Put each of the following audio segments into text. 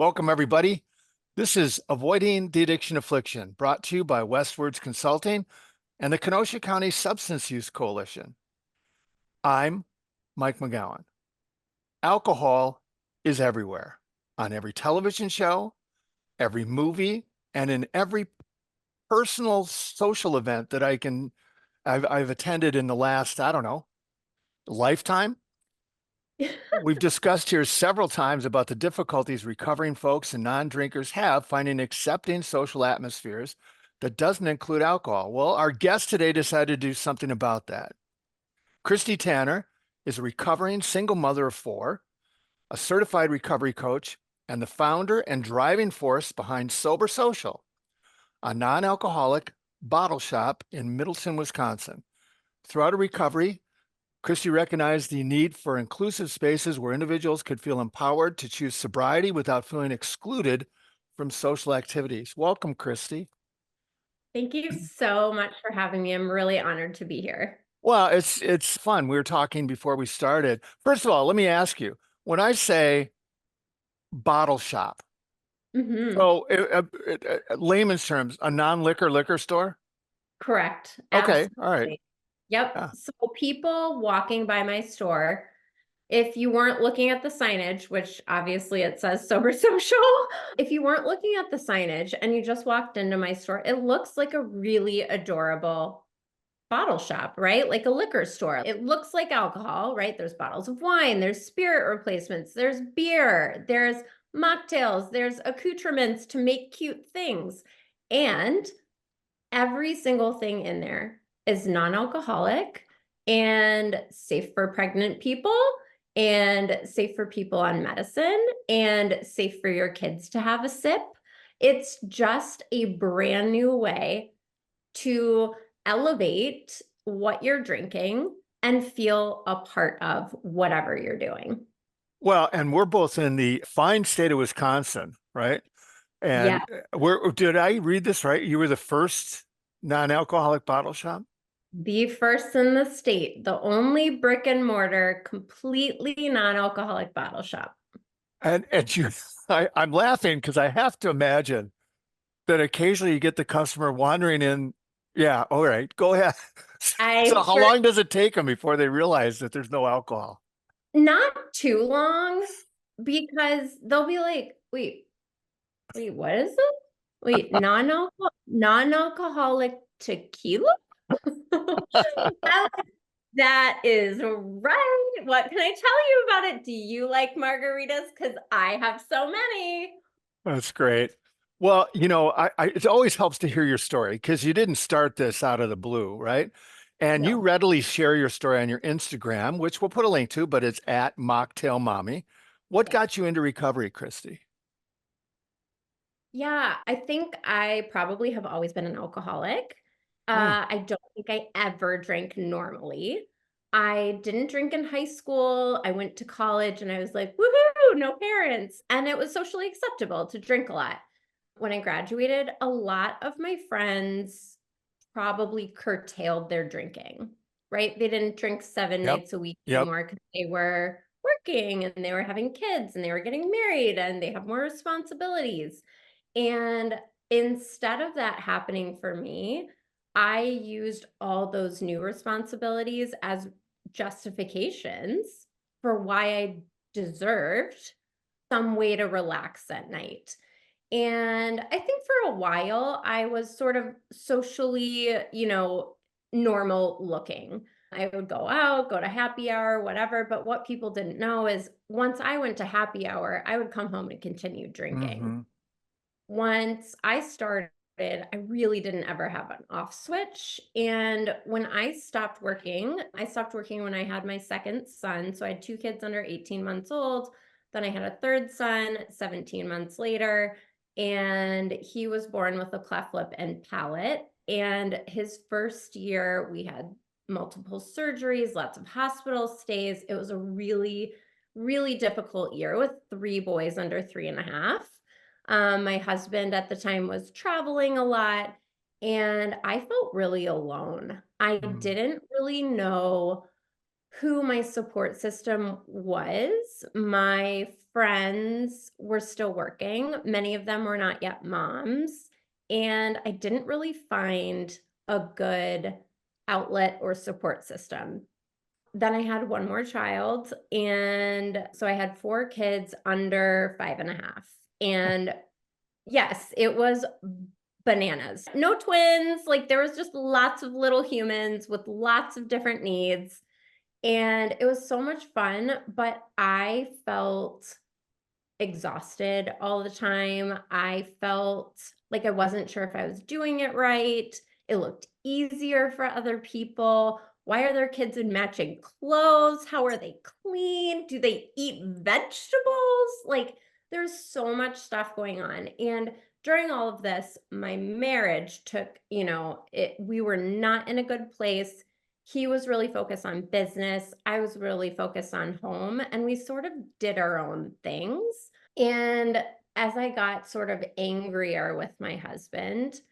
Welcome, everybody. This is Avoiding the Addiction Affliction, brought to you by Westwards Consulting and the Kenosha County Substance Use Coalition. I'm Mike McGowan. Alcohol is everywhere, on every television show, every movie, and in every personal social event that I've attended in the last, I don't know, lifetime. We've discussed here several times about the difficulties recovering folks and non-drinkers have finding accepting social atmospheres that doesn't include alcohol. Well, our guest today decided to do something about that. Kristi Tanner is a recovering single mother of four, a certified recovery coach, and the founder and driving force behind Sober Social, a non-alcoholic bottle shop in Middleton, Wisconsin. Throughout her recovery, Kristi recognized the need for inclusive spaces where individuals could feel empowered to choose sobriety without feeling excluded from social activities. Welcome, Kristi. Thank you so much for having me. I'm really honored to be here. Well, it's fun. We were talking before we started. First of all, let me ask you, when I say bottle shop, hmm so layman's terms, a non-liquor liquor store? Correct. Okay, all right. Absolutely. Yep. Yeah. So people walking by my store, if you weren't looking at the signage, which obviously it says Sober Social, if you weren't looking at the signage and you just walked into my store, it looks like a really adorable bottle shop, right? Like a liquor store. It looks like alcohol, right? There's bottles of wine, there's spirit replacements, there's beer, there's mocktails, there's accoutrements to make cute things. And every single thing in there is non-alcoholic and safe for pregnant people and safe for people on medicine and safe for your kids to have a sip. It's just a brand new way to elevate what you're drinking and feel a part of whatever you're doing. Well, and we're both in the fine state of Wisconsin, right? Yeah, And where did I read this right? You were the first non-alcoholic bottle shop? the first in the state, the only brick and mortar, completely non-alcoholic bottle shop. And you, I'm laughing because I have to imagine that occasionally you get the customer wandering in. Yeah, all right, go ahead. So I how for long does it take them before they realize that there's no alcohol? not too long because they'll be like, wait, what is it? Wait, non-alcoholic tequila? That is right. What can I tell you about it? Do you like margaritas? Because I have so many. That's great. Well, it always helps to hear your story because you didn't start this out of the blue, right? And you No. readily share your story on your Instagram, which we'll put a link to, but it's at Mocktail Mommy. What Yeah. got you into recovery, Kristi? Yeah, I think I probably have always been an alcoholic. Hmm. I don't think I ever drank normally. I didn't drink in high school. I went to college and I was like, woohoo, no parents. And it was socially acceptable to drink a lot. When I graduated, a lot of my friends probably curtailed their drinking, right? They didn't drink seven Yep. nights a week Yep. anymore because they were working and they were having kids and they were getting married and they have more responsibilities. And instead of that happening for me, I used all those new responsibilities as justifications for why I deserved some way to relax at night. And I think for a while, I was sort of socially, normal looking. I would go out, go to happy hour, whatever. But what people didn't know is once I went to happy hour, I would come home and continue drinking. Hmm. Once I started, I really didn't ever have an off switch. And when I stopped working when I had my second son. So I had two kids under 18 months old. Then I had a third son 17 months later, and he was born with a cleft lip and palate. And his first year, we had multiple surgeries, lots of hospital stays. It was a really, really difficult year with three boys under 3.5. My husband at the time was traveling a lot, and I felt really alone. I Hmm. didn't really know who my support system was. My friends were still working. Many of them were not yet moms. And I didn't really find a good outlet or support system. Then I had one more child. And so I had four kids under 5.5. And yes, it was bananas. No twins. Like there was just lots of little humans with lots of different needs. And it was so much fun, but I felt exhausted all the time. I felt like I wasn't sure if I was doing it right. It looked easier for other people. Why are their kids in matching clothes? How are they clean? Do they eat vegetables? Like, there's so much stuff going on. And during all of this, my marriage took, we were not in a good place. He was really focused on business. I was really focused on home, and we sort of did our own things. And as I got sort of angrier with my husband,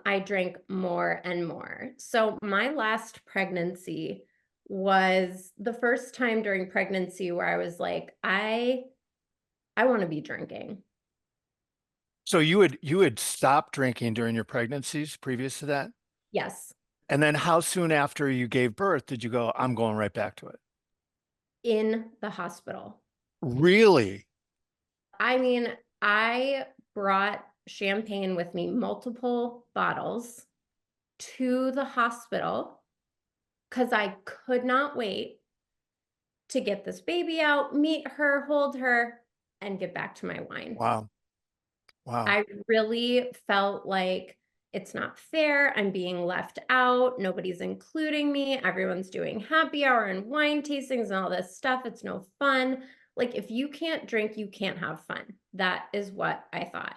I drank more and more. So my last pregnancy was the first time during pregnancy where I was like, I want to be drinking. So you had stopped drinking during your pregnancies previous to that? Yes, And then how soon after you gave birth did you go, I'm going right back to it? in the hospital. Really? I mean, I brought champagne with me, multiple bottles, to the hospital because I could not wait to get this baby out, meet her, hold her, and get back to my wine. Wow. Wow. I really felt like it's not fair. I'm being left out. Nobody's including me. Everyone's doing happy hour and wine tastings and all this stuff. It's no fun. Like, if you can't drink, you can't have fun. That is what I thought.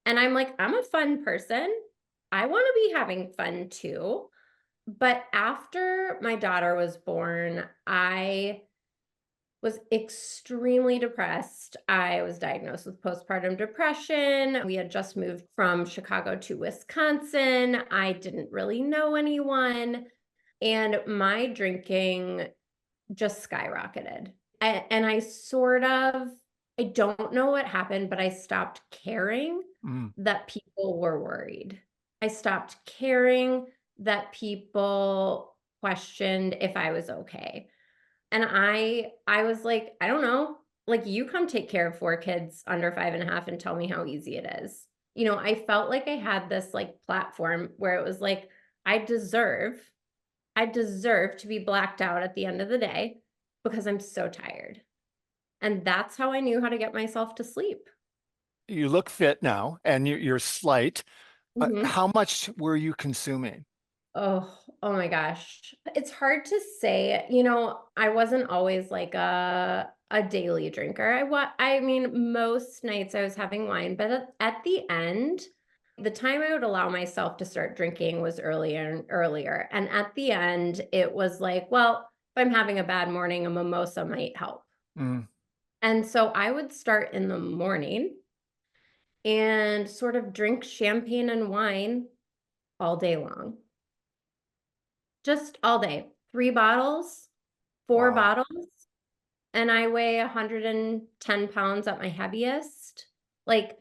And I'm like, I'm a fun person. I want to be having fun too. But after my daughter was born, I was extremely depressed. I was diagnosed with postpartum depression. We had just moved from Chicago to Wisconsin. I didn't really know anyone. And my drinking just skyrocketed. And I don't know what happened, but I stopped caring Mm. that people were worried. I stopped caring that people questioned if I was okay. And I was like, I don't know, like, you come take care of four kids under 5.5 and tell me how easy it is. I felt like I had this like platform where it was like, I deserve, I deserve to be blacked out at the end of the day because I'm so tired. And that's how I knew how to get myself to sleep. You look fit now and you're slight. Mhm. How much were you consuming? Oh my gosh. It's hard to say. I wasn't always like a daily drinker. I mean, most nights I was having wine, but at the end, the time I would allow myself to start drinking was earlier and earlier. And at the end, it was like, well, if I'm having a bad morning, a mimosa might help. Mm. And so I would start in the morning and sort of drink champagne and wine all day long. Just all day. 3 bottles, 4 Wow. bottles, and I weigh 110 pounds at my heaviest. Like,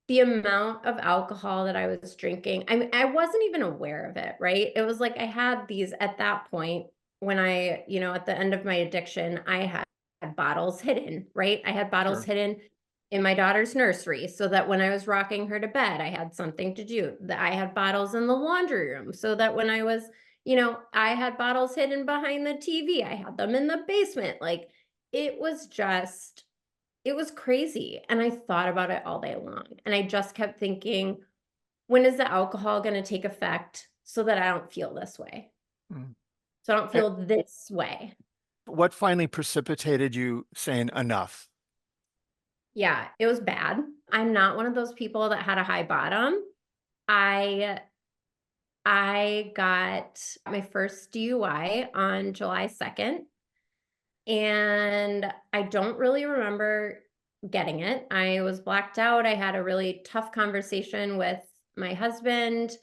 the amount of alcohol that I was drinking, I mean, I wasn't even aware of it, right? It was like I had these at that point when at the end of my addiction, I had bottles hidden, right? I had bottles Sure. hidden in my daughter's nursery so that when I was rocking her to bed, I had something to do. That I had bottles in the laundry room so that when I had bottles hidden behind the TV. I had them in the basement. Like, it was just it was crazy, and I thought about it all day long, and I just kept thinking, "When is the alcohol gonna take effect so that I don't feel this way? Mm. So I don't Eh, feel this way?" What finally precipitated you saying enough? Yeah, it was bad. I'm not one of those people that had a high bottom. I I got my first DUI on July 2nd, and I don't really remember getting it. I was blacked out. I had a really tough conversation with my husband,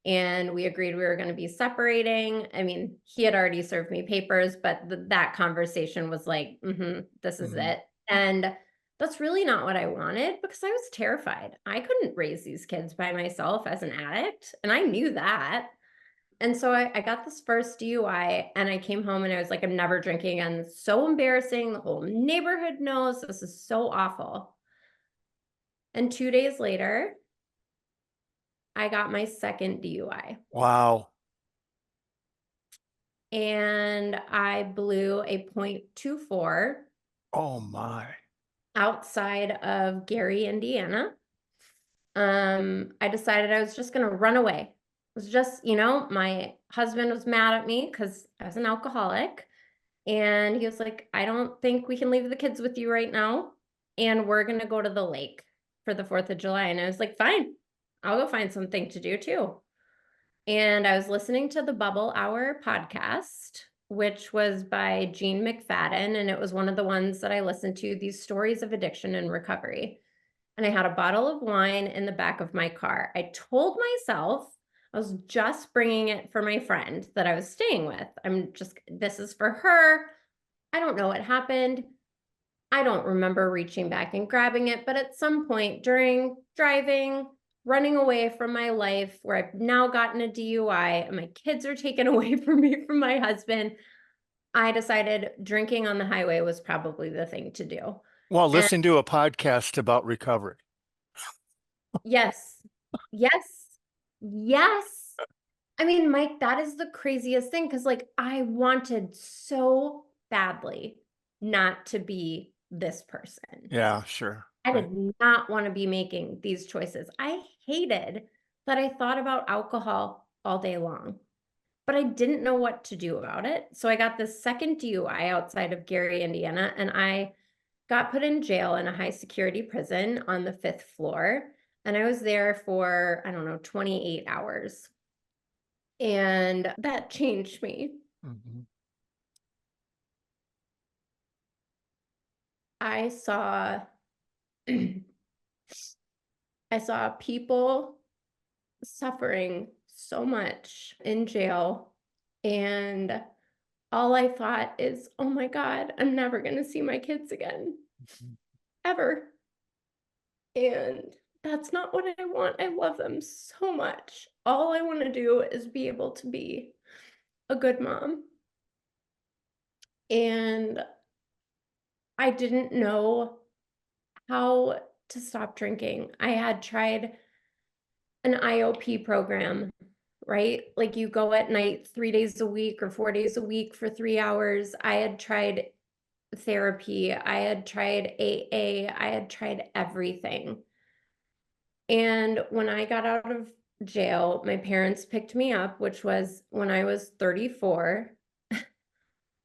and we agreed we were going to be separating. I mean, he had already served me papers, but that conversation was like, this is Mhm. it. And that's really not what I wanted because I was terrified. I couldn't raise these kids by myself as an addict, and I knew that. And so I got this first DUI and I came home and I was like, I'm never drinking again. It's so embarrassing. The whole neighborhood knows this is so awful. And 2 days later, I got my second DUI Wow. and I blew a .24 Oh my. outside of Gary, Indiana. I decided I was just gonna run away. It was just, my husband was mad at me because I was an alcoholic. And he was like, I don't think we can leave the kids with you right now. And we're gonna go to the lake for the 4th of July. And I was like, fine, I'll go find something to do too. And I was listening to the Bubble Hour podcast, which was by Jean McFadden. And it was one of the ones that I listened to, these stories of addiction and recovery. And I had a bottle of wine in the back of my car. I told myself I was just bringing it for my friend that I was staying with. This is for her. I don't know what happened. I don't remember reaching back and grabbing it, but at some point during driving, running away from my life, where I've now gotten a DUI and my kids are taken away from me from my husband, I decided drinking on the highway was probably the thing to do. Well, And listen to a podcast about recovery. yes, yes, yes. I mean, Mike, that is the craziest thing because, like, I wanted so badly not to be this person. Yeah, sure. I Right. did not want to be making these choices. I hated that I thought about alcohol all day long, but I didn't know what to do about it. So I got this second DUI outside of Gary, Indiana, and I got put in jail in a high security prison on the 5th floor. And I was there for, I don't know, 28 hours. And that changed me. Mhm. I saw I saw people suffering so much in jail, and all I thought is, "Oh my god, I'm never gonna see my kids again, Mhm. ever." And that's not what I want. I love them so much. All I wanna do is be able to be a good mom. And I didn't know how to stop drinking. I had tried an IOP program, right? Like you go at night 3 days a week or 4 days a week for 3 hours. I had tried therapy. I had tried AA. I had tried everything. And when I got out of jail, my parents picked me up, which was when I was 34.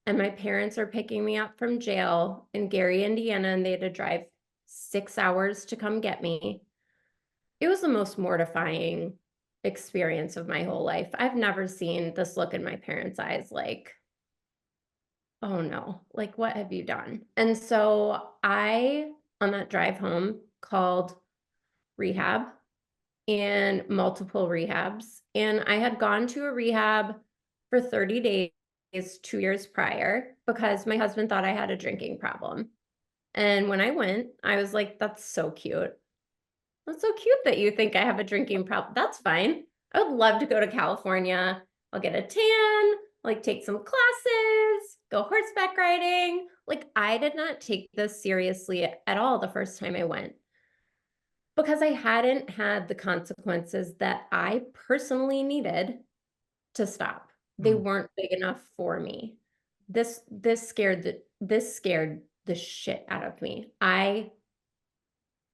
And my parents are picking me up from jail in Gary, Indiana, and they had to drive 6 hours to come get me. It was the most mortifying experience of my whole life. I've never seen this look in my parents' eyes like, oh no, like what have you done? And so I, on that drive home, called rehab and multiple rehabs. And I had gone to a rehab for 30 days 2 years prior because my husband thought I had a drinking problem. And when I went, I was like, that's so cute. That's so cute that you think I have a drinking problem. That's fine. I would love to go to California. I'll get a tan, like take some classes, go horseback riding. Like I did not take this seriously at all the first time I went because I hadn't had the consequences that I personally needed to stop. They Mm. weren't big enough for me. This scared the shit out of me. I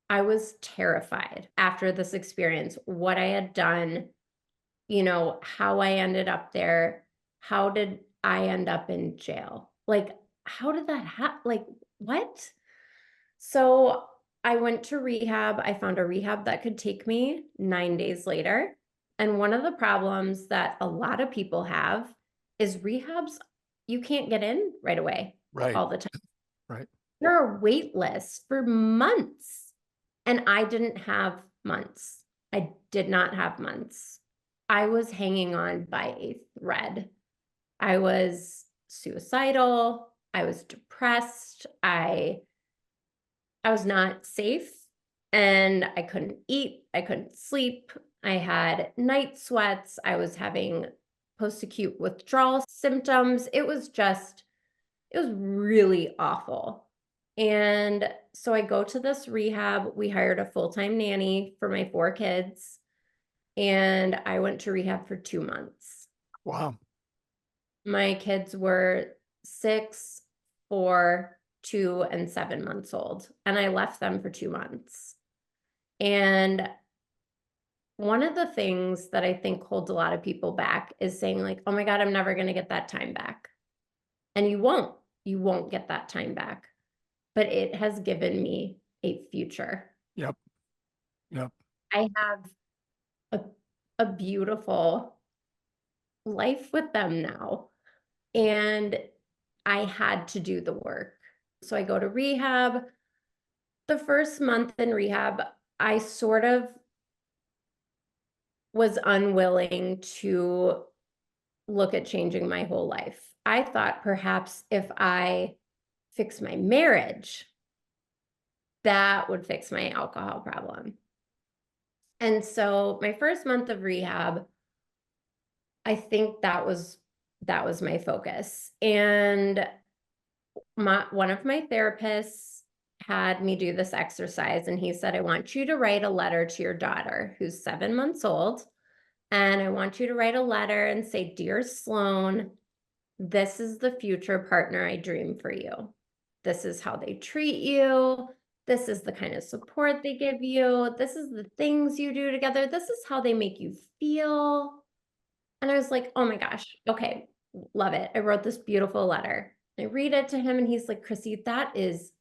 was terrified after this experience, what I had done, how I ended up there. How did I end up in jail? Like, how did that happen? Like, what? So I went to rehab. I found a rehab that could take me 9 days later. And one of the problems that a lot of people have is rehabs, you can't get in right away Right. all the time. Right. There are wait lists for months. And I didn't have months. I did not have months. I was hanging on by a thread. I was suicidal. I was depressed. I was not safe and I couldn't eat, I couldn't sleep. I had night sweats. I was having post-acute withdrawal symptoms. It was really awful. And so I go to this rehab. We hired a full-time nanny for my 4 kids, and I went to rehab for 2 months. Wow. My kids were 6, 4, 2, and 7 months old, and I left them for 2 months. And one of the things that I think holds a lot of people back is saying like, "Oh my God, I'm never gonna get that time back." And you won't. You won't get that time back. But it has given me a future. Yep. Yep. I have a a beautiful life with them now, and I had to do the work. So I go to rehab. The first month in rehab, I sort of was unwilling to look at changing my whole life. I thought perhaps if I fix my marriage, that would fix my alcohol problem. And so my first month of rehab, I think that was my focus. And one of my therapists had me do this exercise, and he said, "I want you to write a letter to your daughter who's 7 months old, and I want you to write a letter and say, 'Dear Sloan, this is the future partner I dream for you. This is how they treat you. This is the kind of support they give you. This is the things you do together. This is how they make you feel.'" And I was like, "Oh my gosh, okay, love it." I wrote this beautiful letter. I read it to him and he's like, "Kristi, that is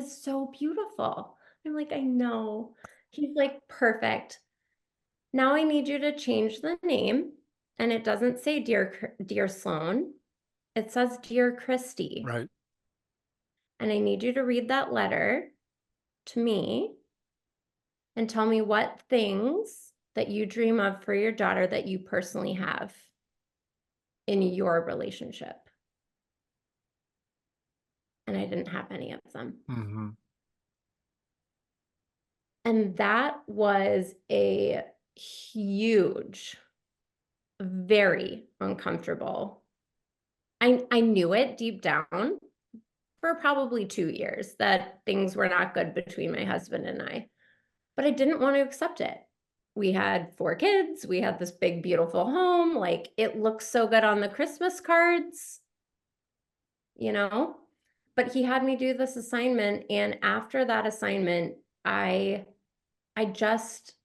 so beautiful." I'm like, "I know." He's like, "Perfect. Now I need you to change the name." And it doesn't say dear Sloan. It says dear Kristi. Right. And I need you to read that letter to me and tell me what things that you dream of for your daughter that you personally have in your relationship. And I didn't have any of them. Mm-hmm. And that was a huge, very uncomfortable. I knew it deep down for probably 2 years that things were not good between my husband and I, but I didn't want to accept it. We had 4 kids, we had this big, beautiful home, like, it looks so good on the Christmas cards, you know? But he had me do this assignment, and after that assignment, I I just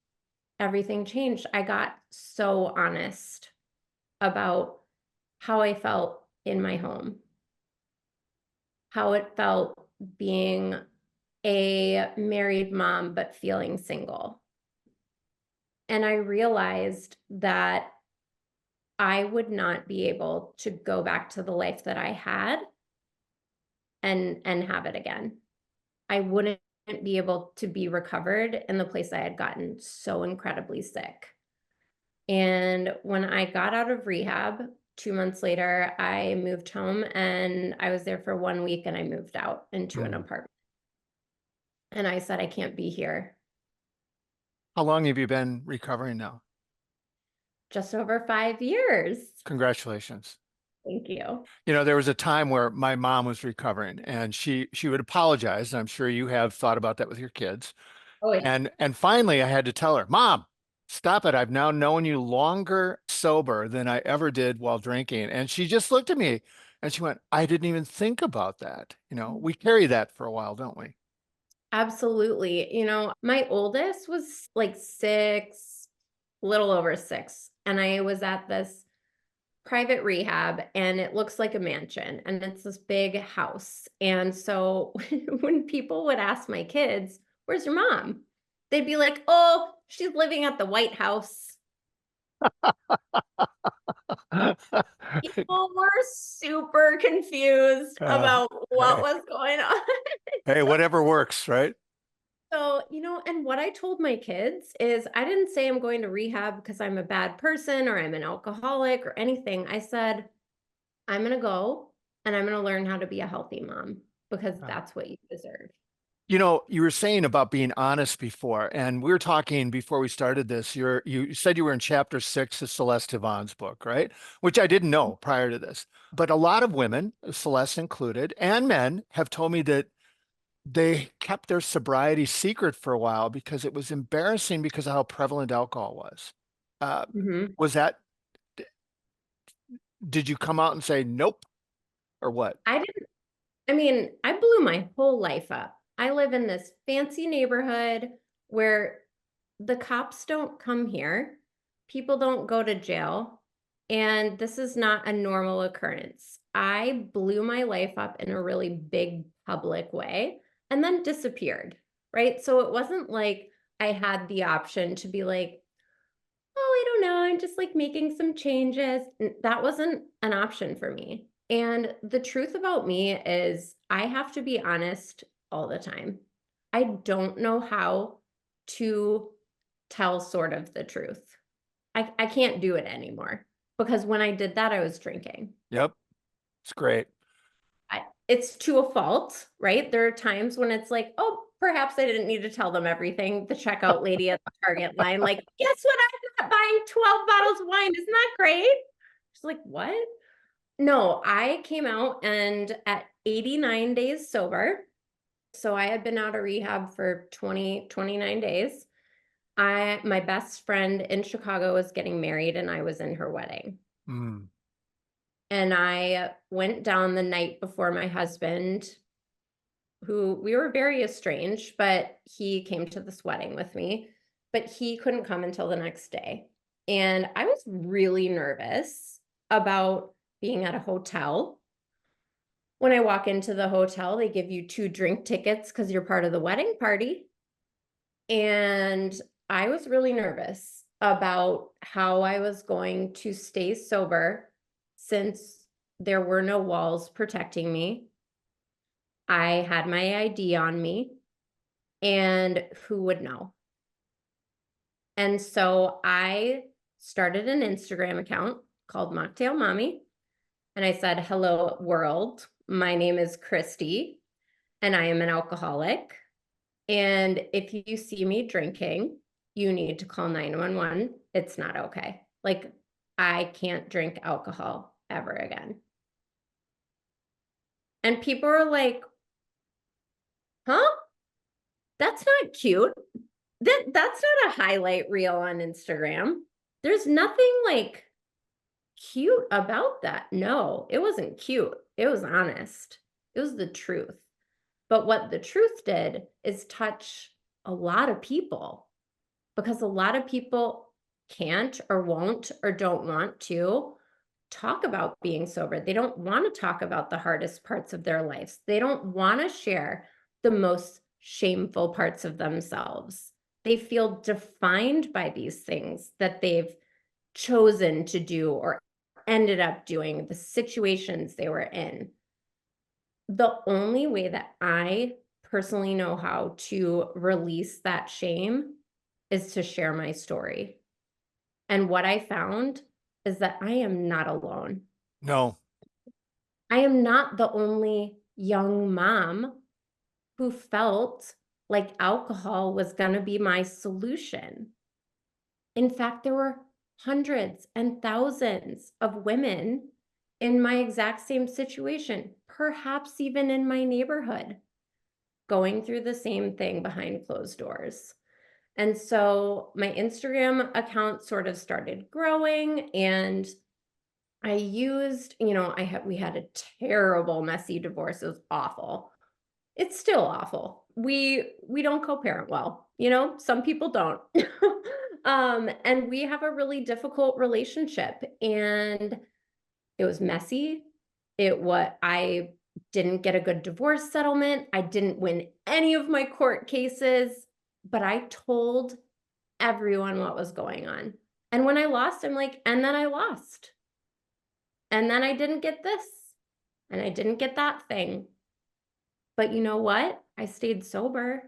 everything changed. I got so honest about how I felt in my home, how it felt being a married mom, but feeling single. And I realized that I would not be able to go back to the life that I had and have it again. I wouldn't be able to be recovered in the place I had gotten so incredibly sick. And when I got out of rehab, 2 months later, I moved home and I was there for 1 week and I moved out into an Mm. apartment. And I said, "I can't be here." How long have you been recovering now? Just over 5 years. Congratulations. Thank you. You know, there was a time where my mom was recovering and she would apologize. And I'm sure you have thought about that with your kids. Oh, yeah. And finally I had to tell her, "Mom, stop it. I've now known you longer sober than I ever did while drinking." And she just looked at me and she went, "I didn't even think about that." You know, we carry that for a while, don't we? Absolutely. My oldest was like 6, little over 6, and I was at this private rehab, and it looks like a mansion, and it's this big house. And so when people would ask my kids, "Where's your mom?" They'd be like, "Oh, she's living at the White House." People were super confused Uh, about what hey, was going on. hey, So whatever works, right? and what I told my kids is I didn't say I'm going to rehab because I'm a bad person or I'm an alcoholic or anything. I said, "I'm going to go and I'm going to learn how to be a healthy mom because Uh, that's what you deserve." You know, you were saying about being honest before, and we were talking before we started this. You said you were in chapter 6 of Celeste Yvonne's book, right? Which I didn't know prior to this. But a lot of women, Celeste included, and men have told me that they kept their sobriety secret for a while because it was embarrassing because of how prevalent alcohol was. Uh, Mhm. was that, did you come out and say nope or what? I didn't, I mean, I blew my whole life up. I live in this fancy neighborhood where the cops don't come here, people don't go to jail, and this is not a normal occurrence. I blew my life up in a really big public way and then disappeared, right? So it wasn't like I had the option to be like, oh, I don't know, I'm just like making some changes. That wasn't an option for me. And the truth about me is I have to be honest all the time. I don't know how to tell sort of the truth. I can't do it anymore because when I did that, I was drinking. Yep, it's great. It's to a fault, right? There are times when it's like, oh, perhaps I didn't need to tell them everything. The checkout lady at the Target line, like, guess what? I'm not buying 12 bottles of wine. Isn't that great? She's like, what? No, I came out and at 89 days sober, so I had been out of rehab for 29 days. My best friend in Chicago was getting married and I was in her wedding. Mm, And I went down the night before my husband, who we were very estranged, but he came to this wedding with me, but he couldn't come until the next day. And I was really nervous about being at a hotel. When I walk into the hotel, they give you 2 drink tickets because you're part of the wedding party. And I was really nervous about how I was going to stay sober since there were no walls protecting me. I had my ID on me, and who would know? And so I started an Instagram account called Mocktail Mommy. And I said, hello, world. My name is Kristi, and I am an alcoholic. And if you see me drinking, you need to call 911. It's not okay. Like, I can't drink alcohol ever again. And people are like, huh? That's not cute. That's not a highlight reel on Instagram. There's nothing like cute about that. No, it wasn't cute. It was honest. It was the truth. But what the truth did is touch a lot of people because a lot of people can't or won't or don't want to talk about being sober. They don't want to talk about the hardest parts of their lives. They don't want to share the most shameful parts of themselves. They feel defined by these things that they've chosen to do or ended up doing, the situations they were in. The only way that I personally know how to release that shame is to share my story. And what I found is that I am not alone. no, I am not the only young mom who felt like alcohol was going to be my solution. In fact, there were hundreds and thousands of women in my exact same situation, perhaps even in my neighborhood, going through the same thing behind closed doors. And so my Instagram account sort of started growing and I used, we had a terrible messy divorce. It was awful. It's still awful. We don't co-parent well, some people don't. And we have a really difficult relationship and it was messy. I didn't get a good divorce settlement. I didn't win any of my court cases, but I told everyone what was going on. And when I lost, I'm like, and then I lost. And then I didn't get this, and I didn't get that thing. But you know what? I stayed sober.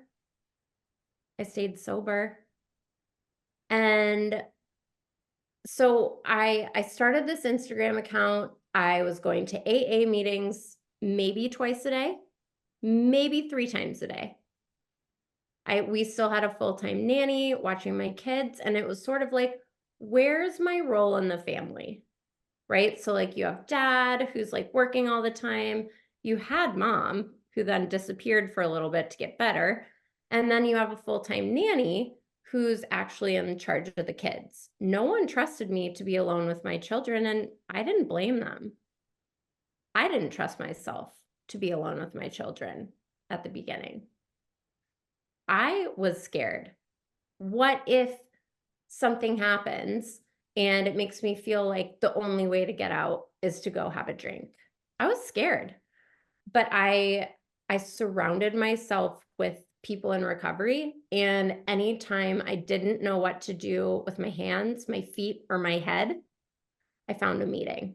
I stayed sober. And so I started this Instagram account. I was going to AA meetings maybe twice a day, maybe 3 times a day. We still had a full-time nanny watching my kids, and it was sort of like, where's my role in the family? Right? So like you have dad who's like working all the time. You had mom who then disappeared for a little bit to get better. And then you have a full-time nanny who's actually in charge of the kids. No one trusted me to be alone with my children, and I didn't blame them. I didn't trust myself to be alone with my children at the beginning. I was scared. What if something happens and it makes me feel like the only way to get out is to go have a drink? I was scared, but I surrounded myself with people in recovery, and anytime I didn't know what to do with my hands, my feet, or my head, I found a meeting.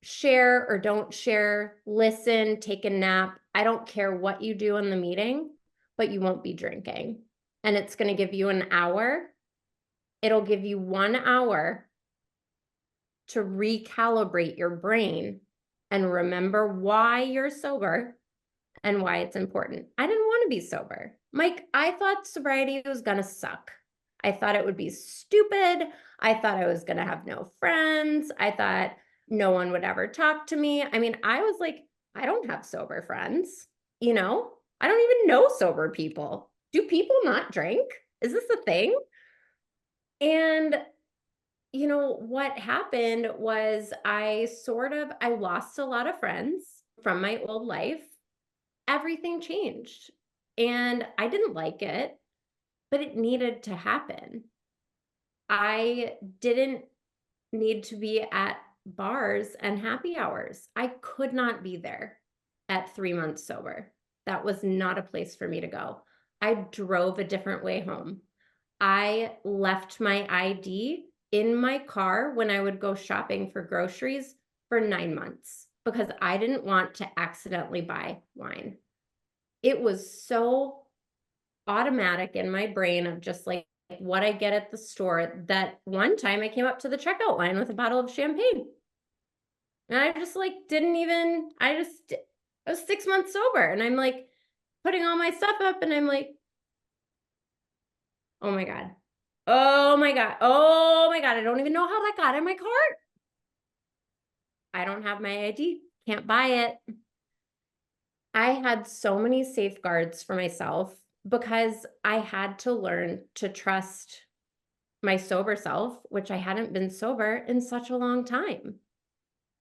Share or don't share, listen, take a nap. I don't care what you do in the meeting, but you won't be drinking. And it's going to give you an hour. It'll give you 1 hour to recalibrate your brain and remember why you're sober and why it's important. I didn't want to be sober. Mike, I thought sobriety was going to suck. I thought it would be stupid. I thought I was going to have no friends. I thought no one would ever talk to me. I mean, I was like, I don't have sober friends, you know? I don't even know sober people. Do people not drink? Is this a thing? And what happened was I lost a lot of friends from my old life. Everything changed. And I didn't like it, but it needed to happen. I didn't need to be at bars and happy hours. I could not be there at 3 months sober. That was not a place for me to go. I drove a different way home. I left my ID in my car when I would go shopping for groceries for 9 months because I didn't want to accidentally buy wine. It was so automatic in my brain of just like what I get at the store that one time I came up to the checkout line with a bottle of champagne. And I just like didn't even, I was 6 months sober, and I'm like putting all my stuff up, and I'm like, oh my God. Oh my God. Oh my God. I don't even know how that got in my cart. I don't have my ID. Can't buy it. I had so many safeguards for myself because I had to learn to trust my sober self, which I hadn't been sober in such a long time.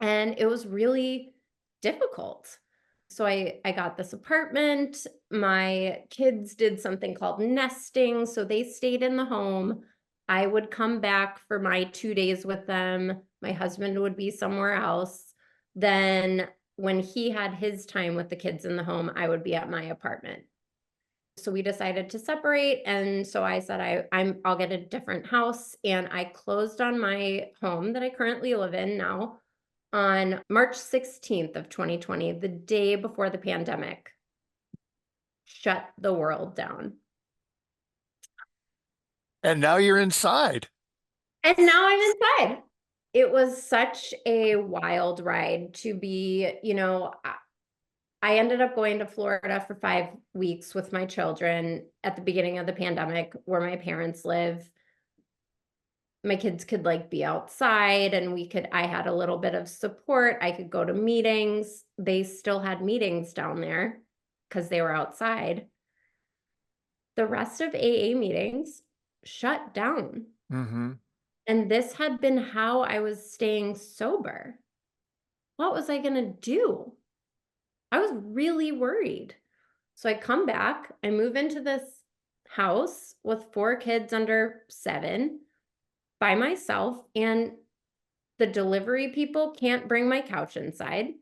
And it was really difficult. So I got this apartment. My kids did something called nesting. So they stayed in the home. I would come back for my 2 days with them. My husband would be somewhere else. Then when he had his time with the kids in the home, I would be at my apartment. So we decided to separate. And so I said, I'll get a different house. And I closed on my home that I currently live in now on March 16th of 2020, the day before the pandemic shut the world down. And now you're inside. And now I'm inside. It was such a wild ride to be, I ended up going to Florida for 5 weeks with my children at the beginning of the pandemic where my parents live. My kids could like be outside, and I had a little bit of support. I could go to meetings. They still had meetings down there because they were outside. The rest of AA meetings shut down. Mm-hmm. And this had been how I was staying sober. What was I going to do? I was really worried. So I come back, I move into this house with 4 kids under 7 by myself, and the delivery people can't bring my couch inside,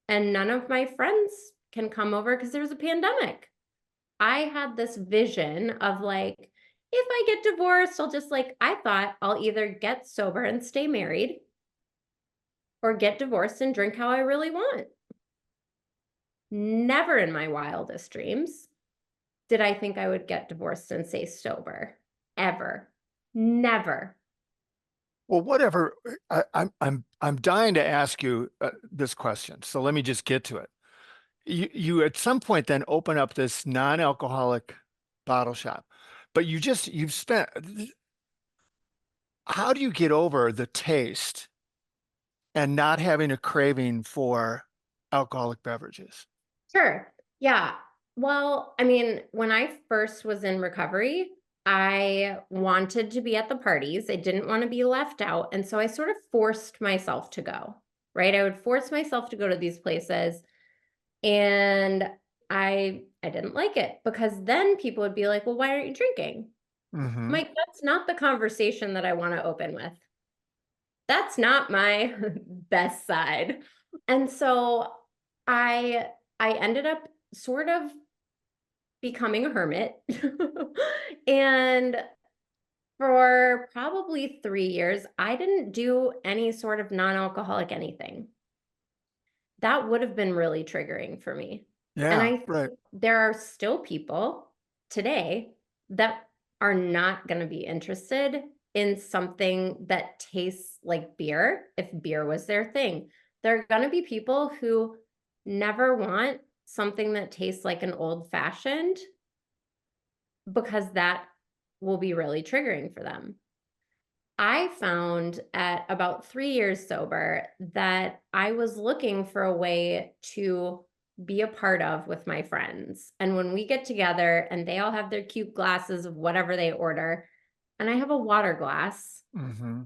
and none of my friends can come over because there's a pandemic. I had this vision of like, if I get divorced, I thought I'll either get sober and stay married or get divorced and drink how I really want. Never in my wildest dreams did I think I would get divorced and stay sober. Ever. Never. Well, whatever. I'm dying to ask you this question. So let me just get to it. you at some point then open up this non-alcoholic bottle shop, but you've spent, how do you get over the taste and not having a craving for alcoholic beverages? Sure. Yeah. Well, I mean, when I first was in recovery, I wanted to be at the parties. I didn't want to be left out. And so I sort of forced myself to go, right? I would force myself to go to these places. And I didn't like it because then people would be like, well, why aren't you drinking? I'm Hmm. like, that's not the conversation that I want to open with. That's not my best side. And so I I ended up sort of becoming a hermit. And for probably 3 years, I didn't do any sort of non-alcoholic anything. That would have been really triggering for me. And Yeah, I right. think there are still people today that are not going to be interested in something that tastes like beer if beer was their thing. There are going to be people who never want something that tastes like an old fashioned because that will be really triggering for them. I found at about 3 years sober that I was looking for a way to be a part of with my friends. And when we get together and they all have their cute glasses of whatever they order, and I have a water glass, Hmm.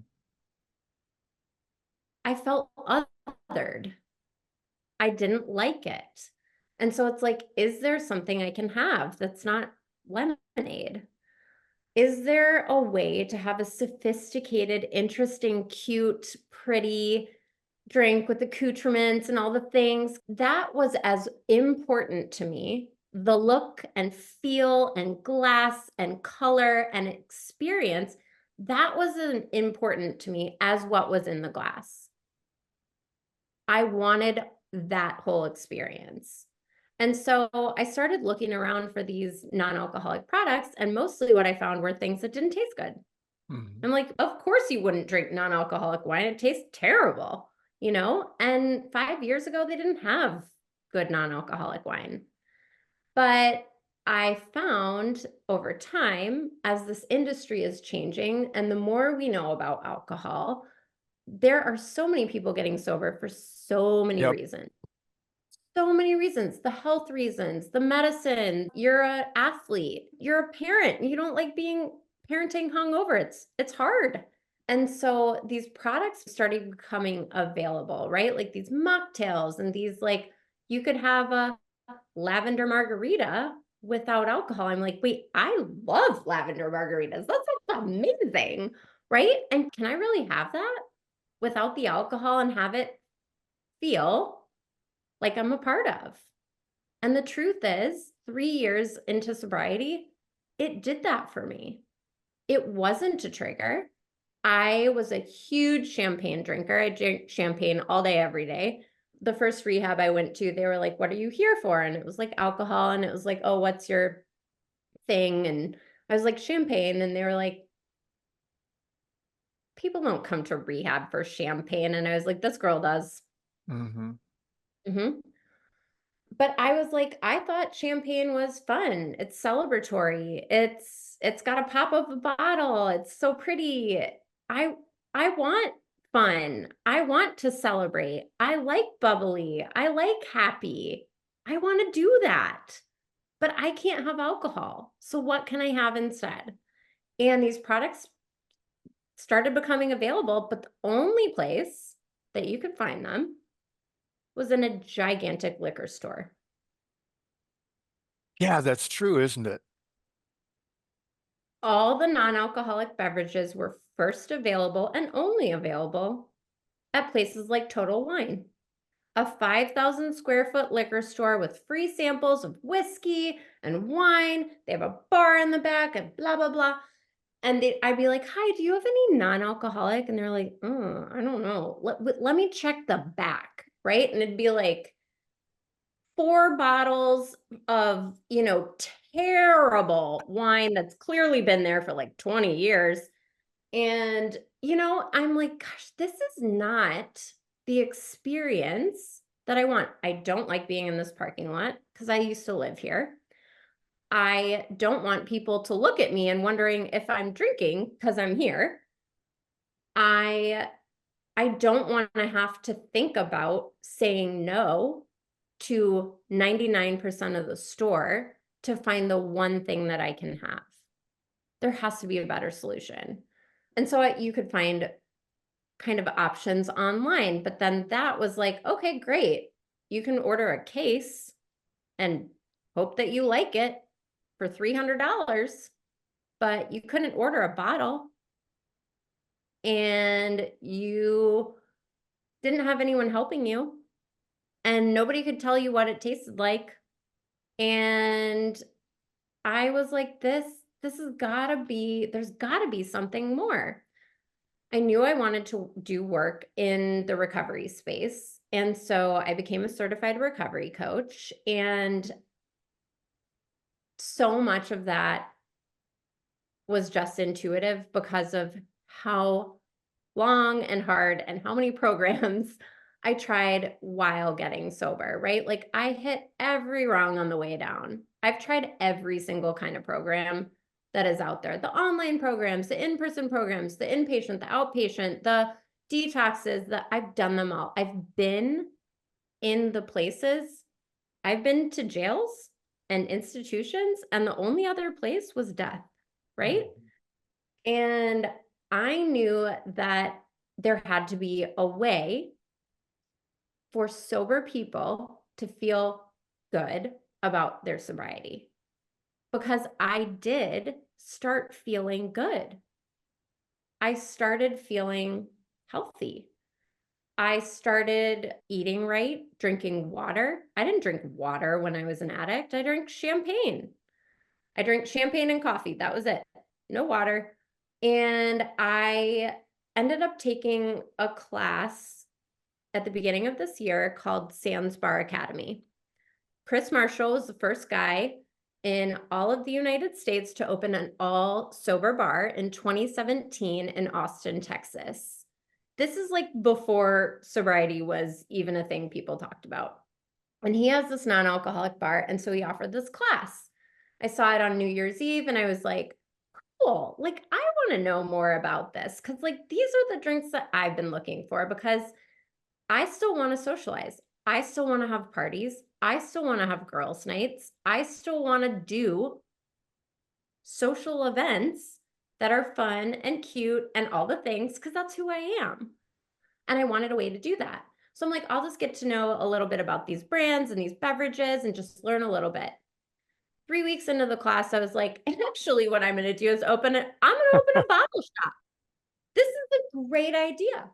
I felt othered. I didn't like it. And so it's like, is there something I can have that's not lemonade? Is there a way to have a sophisticated, interesting, cute, pretty drink with accoutrements and all the things? That was as important to me. The look and feel and glass and color and experience, that was important to me as what was in the glass. I wanted that whole experience. And so I started looking around for these non-alcoholic products, and mostly what I found were things that didn't taste good. Hmm. I'm like, of course you wouldn't drink non-alcoholic wine. It tastes terrible, you know? And 5 years ago, they didn't have good non-alcoholic wine. But I found over time, as this industry is changing, and the more we know about alcohol, there are so many people getting sober for so many Yep. reasons. So many reasons, the health reasons, the medicine, you're an athlete, you're a parent, you don't like being parenting hungover. It's hard. And so these products started becoming available, right? Like these mocktails and these like you could have a lavender margarita without alcohol. I'm like, wait, I love lavender margaritas. That sounds amazing, right? And can I really have that without the alcohol and have it feel like I'm a part of? And the truth is, 3 years into sobriety, it did that for me. It wasn't a trigger. I was a huge champagne drinker. I drank champagne all day, every day. The first rehab I went to, they were like, what are you here for? And it was like alcohol. And it was like, oh, what's your thing? And I was like, champagne. And they were like, people don't come to rehab for champagne. And I was like, this girl does. Hmm. Mhm. But I was like, I thought champagne was fun. It's celebratory. It's got a pop of a bottle. It's so pretty. I I want fun. I want to celebrate. I like bubbly. I like happy. I want to do that. But I can't have alcohol. So what can I have instead? And these products started becoming available, but the only place that you could find them was in a gigantic liquor store. Yeah, that's true, isn't it? All the non-alcoholic beverages were first available and only available at places like Total Wine, a 5,000 square foot liquor store with free samples of whiskey and wine. They have a bar in the back and blah, blah, blah. And I'd be like, hi, do you have any non-alcoholic? And they're like, oh, I don't know. Let me check the back, right? And it'd be like 4 bottles of, terrible wine that's clearly been there for like 20 years. And, I'm like, gosh, this is not the experience that I want. I don't like being in this parking lot because I used to live here. I don't want people to look at me and wondering if I'm drinking because I'm here. I I don't want to have to think about saying no to 99% of the store to find the one thing that I can have. There has to be a better solution. And so you could find kind of options online, but then that was like, okay, great. You can order a case and hope that you like it for $300, but you couldn't order a bottle and you didn't have anyone helping you and nobody could tell you what it tasted like. And I was like, this has gotta be, there's gotta be something more. I knew I wanted to do work in the recovery space. And so I became a certified recovery coach. And so much of that was just intuitive because of how long and hard and how many programs I tried while getting sober, right? Like I hit every rung on the way down. I've tried every single kind of program that is out there. The online programs, the in-person programs, the inpatient, the outpatient, the detoxes, I've done them all. I've been in the places. I've been to jails and institutions, and the only other place was death, right? And I knew that there had to be a way for sober people to feel good about their sobriety because I did start feeling good. I started feeling healthy. I started eating right, drinking water. I didn't drink water when I was an addict. I drank champagne. I drank champagne and coffee. That was it. No water. And I ended up taking a class at the beginning of this year called Sands Bar Academy. Chris Marshall was the first guy in all of the United States to open an all sober bar in 2017 in Austin, Texas. This is like before sobriety was even a thing people talked about. And he has this non-alcoholic bar. And so he offered this class. I saw it on New Year's Eve and I was like, cool. Like, I want to know more about this because, like, these are the drinks that I've been looking for because I still want to socialize. I still want to have parties. I still want to have girls' nights. I still want to do social events that are fun and cute and all the things because that's who I am. And I wanted a way to do that. So I'm like, I'll just get to know a little bit about these brands and these beverages and just learn a little bit. 3 weeks into the class, I was like, actually, what I'm going to do is I'm going to open a bottle shop. This is a great idea.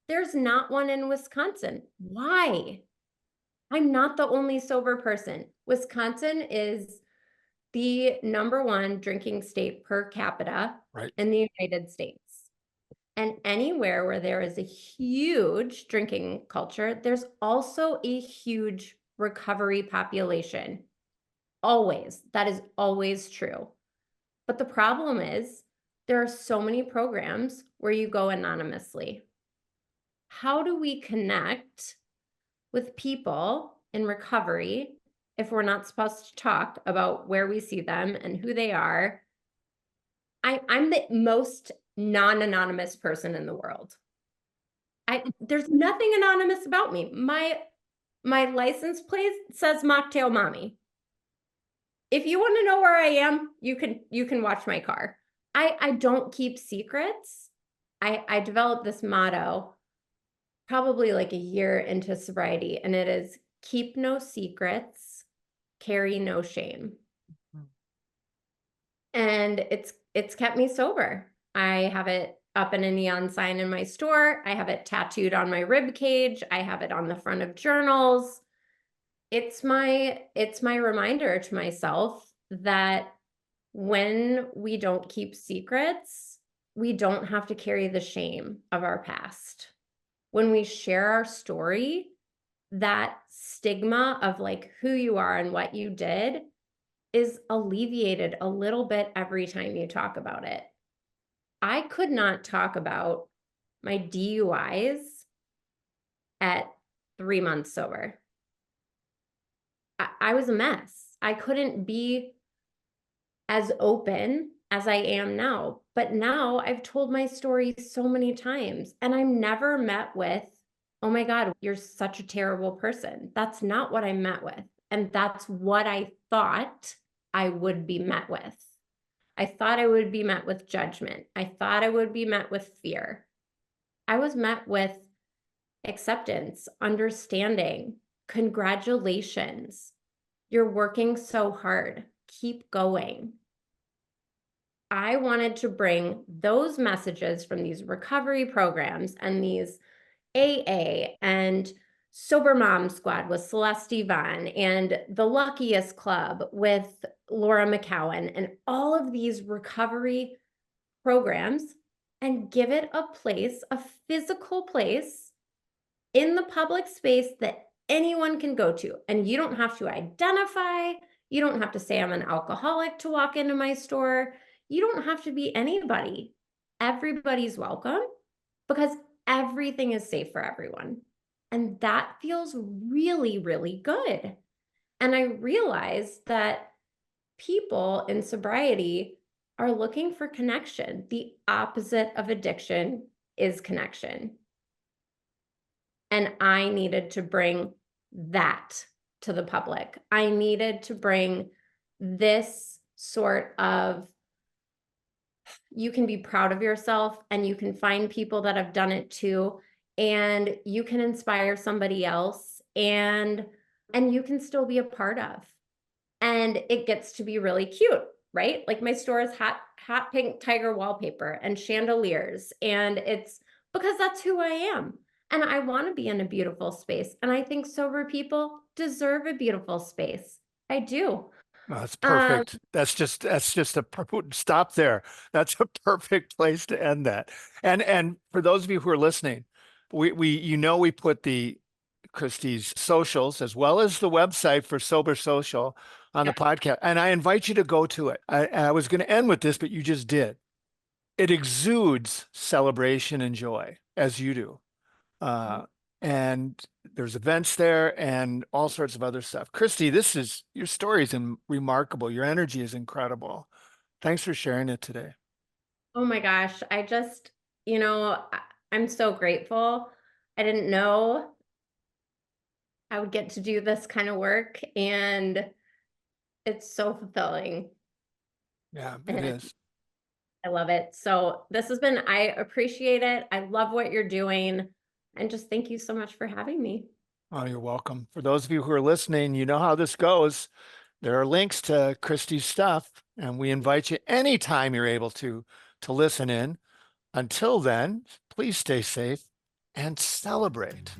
There's not one in Wisconsin. Why? I'm not the only sober person. Wisconsin is the #1 drinking state per capita Right. in the United States. And anywhere where there is a huge drinking culture, there's also a huge recovery population. Always. That is always true. But the problem is there are so many programs where you go anonymously. How do we connect with people in recovery if we're not supposed to talk about where we see them and who they are? I'm the most non-anonymous person in the world. There's nothing anonymous about me. My license plate says Mocktail Mommy. If you want to know where I am, you can watch my car. I don't keep secrets. I developed this motto probably like a year into sobriety, and it is keep no secrets, carry no shame. And it's kept me sober. I have it up in a neon sign in my store. I have it tattooed on my rib cage. I have it on the front of journals. It's my reminder to myself that when we don't keep secrets, we don't have to carry the shame of our past. When we share our story, that stigma of like who you are and what you did is alleviated a little bit every time you talk about it. I could not talk about my DUIs at 3 months sober. I was a mess. I couldn't be as open as I am now. But now I've told my story so many times and I'm never met with, oh my God, you're such a terrible person. That's not what I'm met with. And that's what I thought I would be met with. I thought I would be met with judgment. I thought I would be met with fear. I was met with acceptance, understanding, congratulations. You're working so hard. Keep going. I wanted to bring those messages from these recovery programs and these AA and Sober Mom Squad with Celeste Yvonne and the Luckiest Club with Laura McCowan and all of these recovery programs and give it a place, a physical place in the public space that anyone can go to. And you don't have to identify. You don't have to say I'm an alcoholic to walk into my store. You don't have to be anybody. Everybody's welcome because everything is safe for everyone. And that feels really, really good. And I realized that people in sobriety are looking for connection. The opposite of addiction is connection. And I needed to bring that to the public. I needed to bring this sort of, you can be proud of yourself and you can find people that have done it too, and you can inspire somebody else and you can still be a part of. And it gets to be really cute, right? Like my store is hot pink tiger wallpaper and chandeliers, and it's because that's who I am. And I want to be in a beautiful space. And I think sober people deserve a beautiful space. I do. Oh, that's Um, perfect. Stop there. That's a perfect place to end that. And for those of you who are listening, we put the Kristi's socials as well as the website for Sober Social on the yeah. podcast. And I invite you to go to it. I was going to end with this, but you just did. It exudes celebration and joy as you do. Uh, and there's events there and all sorts of other stuff. Kristi, your story is remarkable. Your energy is incredible. Thanks for sharing it today. Oh my gosh. I'm so grateful. I didn't know I would get to do this kind of work, and it's so fulfilling. Yeah, it And is. I love it. So I appreciate it. I love what you're doing. And just thank you so much for having me. Oh, you're welcome. For those of you who are listening, you know how this goes. There are links to Kristi's stuff, and we invite you anytime you're able to listen in. Until then, please stay safe and celebrate.